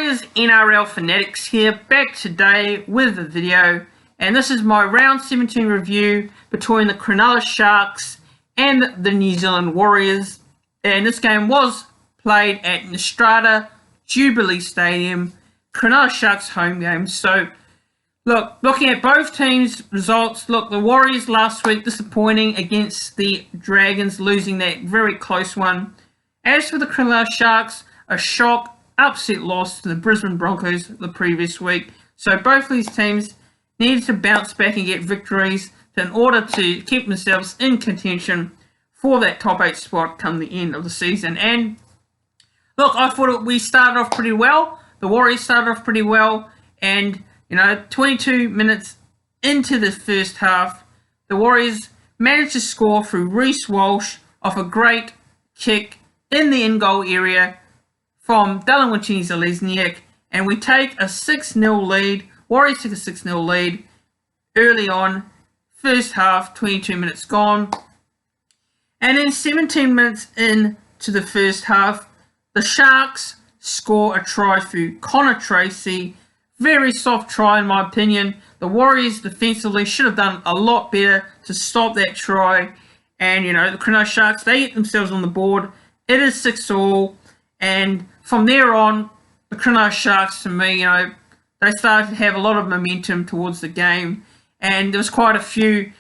Warriors NRL fanatics here, back today with a video, and this is my round 17 review between the Cronulla Sharks and the New Zealand Warriors. And this game was played at Strata Jubilee Stadium, Cronulla Sharks home game. So looking at both teams' results, the Warriors last week disappointing against the Dragons, losing that very close one. As for the Cronulla Sharks, a shock, upset loss to the Brisbane Broncos the previous week. So both of these teams needed to bounce back and get victories in order to keep themselves in contention for that top 8 spot come the end of the season. And I thought we started off pretty well. The Warriors started off pretty well, and 22 minutes into the first half, the Warriors managed to score through Reece Walsh off a great kick in the in-goal area from Dylan Wachini-Zelezniak, and we take a 6-0 lead. Warriors took a 6-0 lead early on, first half, 22 minutes gone. And then 17 minutes into the first half, the Sharks score a try through Connor Tracy. Very soft try in my opinion. The Warriors defensively should have done a lot better to stop that try. And, the Cronulla Sharks, they get themselves on the board. It is 6-all. And from there on, the Cronulla Sharks, to me, they started to have a lot of momentum towards the game. And there was quite a few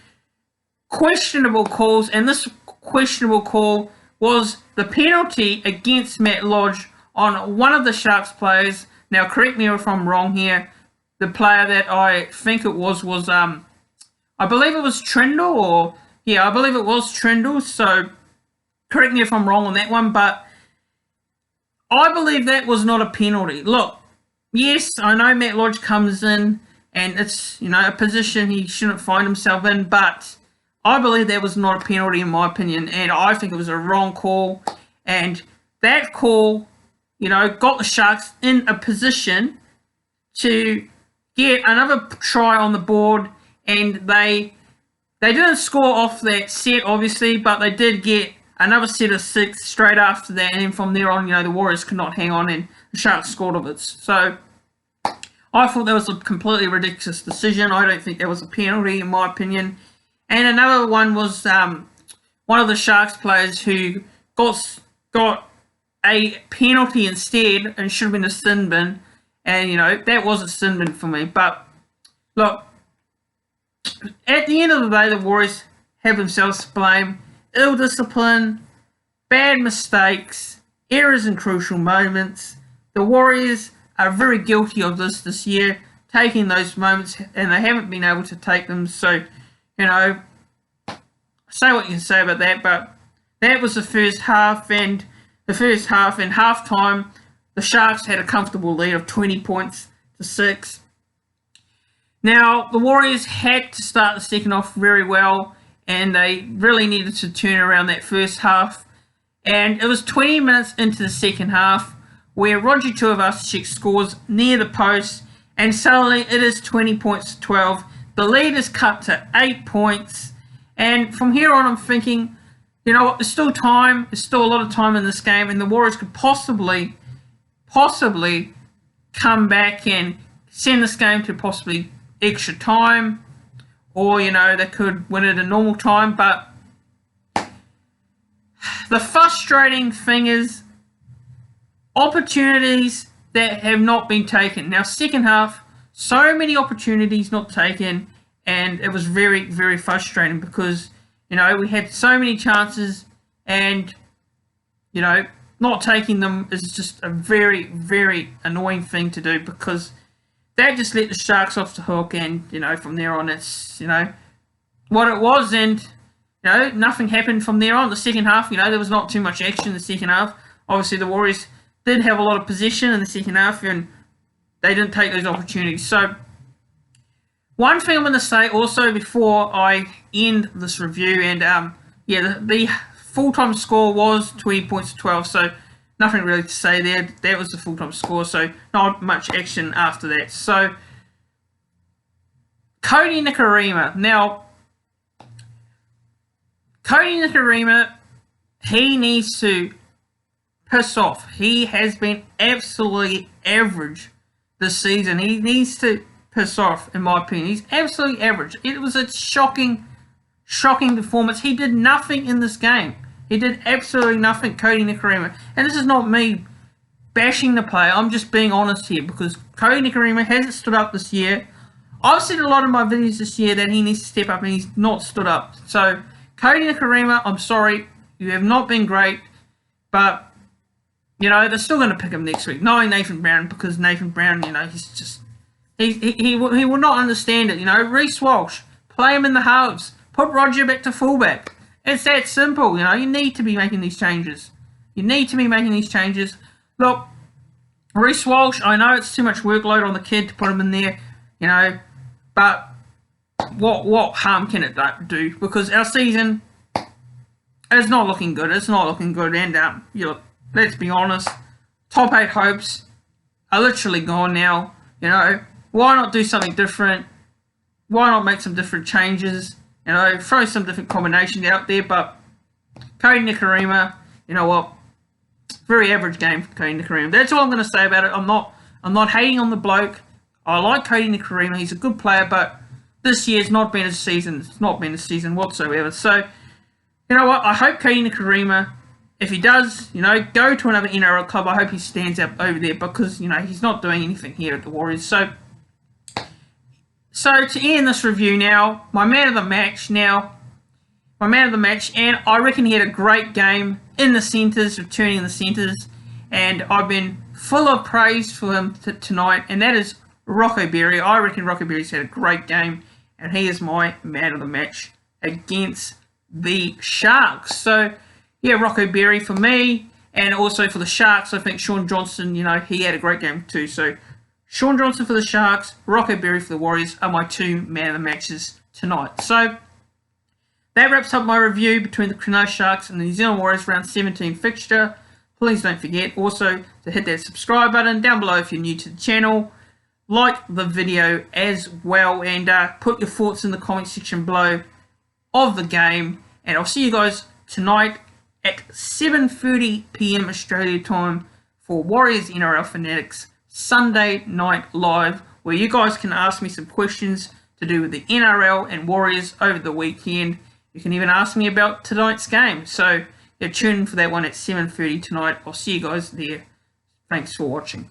questionable calls. And this questionable call was the penalty against Matt Lodge on one of the Sharks players. Now, correct me if I'm wrong here. The player that I think it was I believe it was Trindle, I believe it was Trindle. So, correct me if I'm wrong on that one, but I believe that was not a penalty. Look, yes, I know Matt Lodge comes in and it's, a position he shouldn't find himself in, but I believe that was not a penalty in my opinion, and I think it was a wrong call. And that call, got the Sharks in a position to get another try on the board, and they didn't score off that set, obviously, but they did get another set of 6 straight after that, and then from there on, the Warriors could not hang on, and the Sharks scored of it. So I thought that was a completely ridiculous decision. I don't think that was a penalty, in my opinion. And another one was one of the Sharks players who got a penalty instead, and should have been a sin bin. And, that was a sin bin for me. But, look, at the end of the day, the Warriors have themselves to blame. Ill discipline, bad mistakes, errors in crucial moments. The Warriors are very guilty of this year, taking those moments, and they haven't been able to take them. So, say what you can say about that, but that was the first half, and halftime, the Sharks had a comfortable lead of 20 points to 6. Now, the Warriors had to start the second half very well, and they really needed to turn around that first half. And it was 20 minutes into the second half where Roger Tuivasa-Sheck scores near the post, and suddenly it is 20 points to 12. The lead is cut to 8 points. And from here on, I'm thinking, there's still time. There's still a lot of time in this game, and the Warriors could possibly come back and send this game to possibly extra time, or, they could win it in normal time. But the frustrating thing is opportunities that have not been taken. Now, second half, so many opportunities not taken, and it was very, very frustrating because, we had so many chances, and, not taking them is just a very, very annoying thing to do, because that just let the Sharks off the hook, and, from there on, it's, what it was, and, nothing happened from there on. The second half, there was not too much action in the second half. Obviously, the Warriors did have a lot of possession in the second half, and they didn't take those opportunities. So, one thing I'm going to say also before I end this review, and, the full-time score was 20 points to 12, so nothing really to say there. That was the full-time score, so not much action after that. So, Cody Nikorima. Now, Cody Nikorima, he needs to piss off. He has been absolutely average this season. He needs to piss off, in my opinion. He's absolutely average. It was a shocking performance. He did nothing in this game. He did absolutely nothing, Kodi Nikorima. And this is not me bashing the player. I'm just being honest here, because Kodi Nikorima hasn't stood up this year. I've said a lot of my videos this year that he needs to step up, and he's not stood up. So, Kodi Nikorima, I'm sorry, you have not been great, but, you know, they're still going to pick him next week, knowing Nathan Brown, because Nathan Brown, you know, he's just, he will not understand it, you know. Reece Walsh, play him in the halves, put Roger back to fullback. It's that simple, you know. You need to be making these changes. Look, Reece Walsh, I know it's too much workload on the kid to put him in there, you know, but what harm can it do? Because our season is not looking good. And you know, let's be honest, top 8 hopes are literally gone now. You know, why not do something different? Why not make some different changes? You know, throw some different combinations out there. But Kodi Nikorima, you know what? Very average game for Kodi Nikorima. That's all I'm going to say about it. I'm not hating on the bloke. I like Kodi Nikorima. He's a good player, but this year's not been his season. It's not been his season whatsoever. So, you know what? I hope Kodi Nikorima, if he does, you know, go to another NRL club, I hope he stands up over there, because, you know, he's not doing anything here at the Warriors. So to end this review now, my man of the match, and I reckon he had a great game in the centres, returning in the centres, and I've been full of praise for him tonight, and that is Rocco Berry. I reckon Rocco Berry's had a great game, and he is my man of the match against the Sharks. So, yeah, Rocco Berry for me, and also for the Sharks, I think Shaun Johnson, you know, he had a great game too. So, Shaun Johnson for the Sharks, Rocco Berry for the Warriors are my 2 man of the matches tonight. So, that wraps up my review between the Cronulla Sharks and the New Zealand Warriors round 17 fixture. Please don't forget also to hit that subscribe button down below if you're new to the channel. Like the video as well, and put your thoughts in the comment section below of the game. And I'll see you guys tonight at 7:30 PM Australia time for Warriors NRL Fanatics Sunday Night Live, where you guys can ask me some questions to do with the NRL and Warriors over the weekend. You can even ask me about tonight's game. So, yeah, tune in for that one at 7:30 tonight. I'll see you guys there. Thanks for watching.